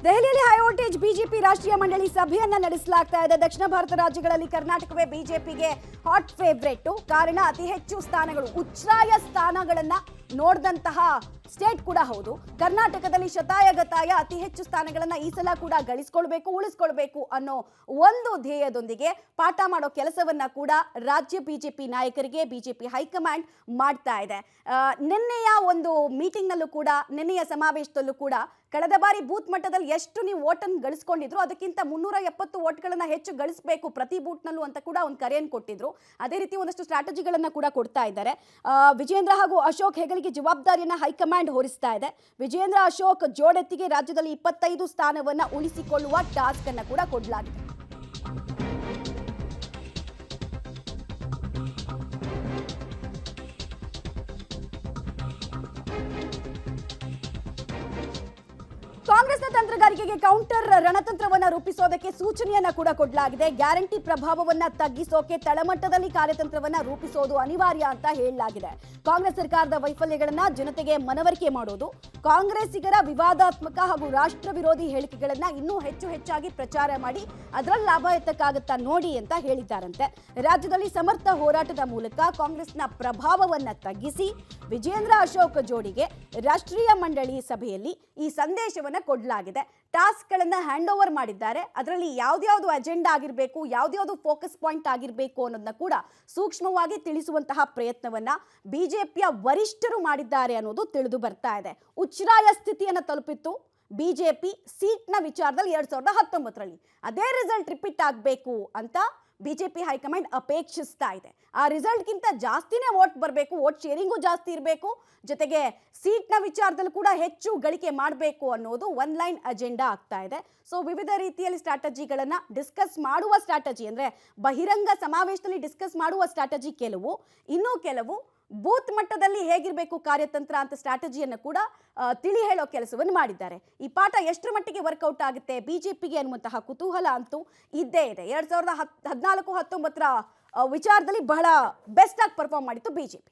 ದೆಹಲಿಯಲ್ಲಿ high voltage BJP ರಾಷ್ಟ್ರೀಯ ಮಂಡಳಿ ಸಭೆಯನ್ನ ನಡೆಸಲಾಗ್ತಾ ಇದೆ. ದಕ್ಷಿಣ ಭಾರತ ರಾಜ್ಯಗಳಲ್ಲಿ ಕರ್ನಾಟಕವೇ ಬಿಜೆಪಿಗೆ ಹಾಟ್ ಫೇವರೇಟ್. ಕಾರಣ ಅತಿ ಹೆಚ್ಚು ಸ್ಥಾನಗಳು, ಉಚ್ಛ್ರಾಯ ಸ್ಥಾನಗಳನ್ನ ನೋಡಿದಂತಹ ಸ್ಟೇಟ್ ಕೂಡ ಹೌದು. ಕರ್ನಾಟಕದಲ್ಲಿ ಶತಾಯಗತಾಯ ಅತಿ ಹೆಚ್ಚು ಸ್ಥಾನಗಳನ್ನ ಈ ಸಲ ಕೂಡ ಗಳಿಸ್ಕೊಳ್ಬೇಕು, ಉಳಿಸ್ಕೊಳ್ಬೇಕು ಅನ್ನೋ ಒಂದು ಧ್ಯೇಯದೊಂದಿಗೆ ಪಾಠ ಮಾಡೋ ಕೆಲಸವನ್ನ ಕೂಡ ರಾಜ್ಯ ಬಿಜೆಪಿ ನಾಯಕರಿಗೆ ಬಿಜೆಪಿ ಹೈಕಮಾಂಡ್ ಮಾಡ್ತಾ ಇದೆ. ನಿನ್ನೆಯ ಒಂದು ಮೀಟಿಂಗ್ ನಲ್ಲೂ ಕೂಡ, ನಿನ್ನೆಯ ಸಮಾವೇಶದಲ್ಲೂ ಕೂಡ ಕಳೆದ ಬಾರಿ ಬೂತ್ ಮಟ್ಟದಲ್ಲಿ ಎಷ್ಟು ನೀವು ವೋಟನ್ನು ಗಳಿಸ್ಕೊಂಡಿದ್ರು ಅದಕ್ಕಿಂತ 370 ವೋಟ್ಗಳನ್ನ ಹೆಚ್ಚು ಗಳಿಸಬೇಕು ಪ್ರತಿ ಬೂತ್ನಲ್ಲೂ ಅಂತ ಕೂಡ ಒಂದು ಕರೆಯನ್ನು ಕೊಟ್ಟಿದ್ರು. ಅದೇ ರೀತಿ ಒಂದಷ್ಟು ಸ್ಟ್ರಾಟಜಿಗಳನ್ನ ಕೂಡ ಕೊಡ್ತಾ ಇದ್ದಾರೆ. ವಿಜೇಂದ್ರ ಹಾಗೂ ಅಶೋಕ್ ಹೆಗಲಿಗೆ ಜವಾಬ್ದಾರಿಯನ್ನ ಹೈಕಮಾಂಡ್ ಹೊರಿಸ್ತಾ ಇದೆ. ವಿಜೇಂದ್ರ ಅಶೋಕ್ ಜೋಡೆತ್ತಿಗೆ ರಾಜ್ಯದಲ್ಲಿ 25 ಸ್ಥಾನವನ್ನ ಉಳಿಸಿಕೊಳ್ಳುವ ಟಾಸ್ಕ್ ಅನ್ನ ಕೂಡ ಕೊಡಲಾಗಿದೆ. ಕಾಂಗ್ರೆಸ್ನ ತಂತ್ರಗಾರಿಕೆಗೆ ಕೌಂಟರ್ ರಣತಂತ್ರವನ್ನ ರೂಪಿಸೋದಕ್ಕೆ ಸೂಚನೆಯನ್ನ ಕೂಡ ಕೊಡಲಾಗಿದೆ. ಗ್ಯಾರಂಟಿ ಪ್ರಭಾವವನ್ನ ತಗ್ಗಿಸೋಕೆ ತಳಮಟ್ಟದಲ್ಲಿ ಕಾರ್ಯತಂತ್ರವನ್ನ ರೂಪಿಸೋದು ಅನಿವಾರ್ಯ ಅಂತ ಹೇಳಲಾಗಿದೆ. ಕಾಂಗ್ರೆಸ್ ಸರ್ಕಾರದ ವೈಫಲ್ಯಗಳನ್ನ ಜನತೆಗೆ ಮನವರಿಕೆ ಮಾಡೋದು, ಕಾಂಗ್ರೆಸ್ಸಿಗರ ವಿವಾದಾತ್ಮಕ ಹಾಗೂ ರಾಷ್ಟ್ರ ವಿರೋಧಿ ಹೇಳಿಕೆಗಳನ್ನ ಇನ್ನೂ ಹೆಚ್ಚಾಗಿ ಪ್ರಚಾರ ಮಾಡಿ ಅದರಲ್ಲಿ ಲಾಭ ಎತ್ತಕ್ಕಾಗುತ್ತಾ ನೋಡಿ ಅಂತ ಹೇಳಿದ್ದಾರಂತೆ. ರಾಜ್ಯದಲ್ಲಿ ಸಮರ್ಥ ಹೋರಾಟದ ಮೂಲಕ ಕಾಂಗ್ರೆಸ್ನ ಪ್ರಭಾವವನ್ನ ತಗ್ಗಿಸಿ ವಿಜೇಂದ್ರ ಅಶೋಕ್ ಜೋಡಿಗೆ ರಾಷ್ಟ್ರೀಯ ಮಂಡಳಿ ಸಭೆಯಲ್ಲಿ ಈ ಸಂದೇಶವನ್ನ ಕೊಡಲಾಗಿದೆ. ಟಾಸ್ಕ್ ಗಳನ್ನ ಹ್ಯಾಂಡ್ ಓವರ್ ಮಾಡಿದ್ದಾರೆ. ಅದರಲ್ಲಿ ಯಾವ್ದು ಅಜೆಂಡಾ ಆಗಿರಬೇಕು, ಯಾವ್ದು ಫೋಕಸ್ ಪಾಯಿಂಟ್ ಆಗಿರಬೇಕು ಅನ್ನೋದನ್ನ ಕೂಡ ಸೂಕ್ಷ್ಮವಾಗಿ ತಿಳಿಸುವಂತಹ ಪ್ರಯತ್ನವನ್ನ ಬಿಜೆಪಿಯ ವರಿಷ್ಠರು ಮಾಡಿದ್ದಾರೆ ಅನ್ನೋದು ತಿಳಿದು ಬರ್ತಾ ಇದೆ. ಉಚ್ಛ್ರಾಯ ಸ್ಥಿತಿಯನ್ನು ತಲುಪಿತ್ತು ಬಿಜೆಪಿ ಸೀಟ್ನ ವಿಚಾರದಲ್ಲಿ 2019ರಲ್ಲಿ. ಅದೇ ರಿಸಲ್ಟ್ ರಿಪೀಟ್ ಆಗಬೇಕು ಅಂತ ಬಿಜೆಪಿ ಹೈಕಮಾಂಡ್ ಅಪೇಕ್ಷಿಸ್ತಾ ಇದೆ. ಆ ರಿಸಲ್ಟ್ಗಿಂತ ಜಾಸ್ತಿನೇ ವೋಟ್ ಬರಬೇಕು, ವೋಟ್ ಶೇರಿಂಗು ಜಾಸ್ತಿ ಇರಬೇಕು, ಜೊತೆಗೆ ಸೀಟ್ನ ವಿಚಾರದಲ್ಲಿ ಕೂಡ ಹೆಚ್ಚು ಗಳಿಕೆ ಮಾಡಬೇಕು ಅನ್ನೋದು ಒನ್ ಲೈನ್ ಅಜೆಂಡಾ ಆಗ್ತಾ ಇದೆ. ಸೊ ವಿವಿಧ ರೀತಿಯಲ್ಲಿ ಸ್ಟ್ರಾಟಜಿಗಳನ್ನು ಡಿಸ್ಕಸ್ ಮಾಡುವ ಸ್ಟ್ರಾಟಜಿ, ಅಂದರೆ ಬಹಿರಂಗ ಸಮಾವೇಶದಲ್ಲಿ ಡಿಸ್ಕಸ್ ಮಾಡುವ ಸ್ಟ್ರಾಟಜಿ ಕೆಲವು, ಇನ್ನೂ ಕೆಲವು ಬೂತ್ ಮಟ್ಟದಲ್ಲಿ ಹೇಗಿರಬೇಕು ಕಾರ್ಯತಂತ್ರ ಅಂತ ಸ್ಟ್ರಾಟಜಿಯನ್ನು ಕೂಡ ತಿಳಿ ಹೇಳೋ ಕೆಲಸವನ್ನು ಮಾಡಿದ್ದಾರೆ. ಈ ಪಾಠ ಎಷ್ಟರ ಮಟ್ಟಿಗೆ ವರ್ಕೌಟ್ ಆಗುತ್ತೆ ಬಿಜೆಪಿಗೆ ಅನ್ನುವಂತಹ ಕುತೂಹಲ ಅಂತೂ ಇದ್ದೇ ಇದೆ. 2014-19 ವಿಚಾರದಲ್ಲಿ ಬಹಳ ಬೆಸ್ಟ್ ಆಗಿ ಪರ್ಫಾರ್ಮ್ ಮಾಡಿತ್ತು ಬಿಜೆಪಿ.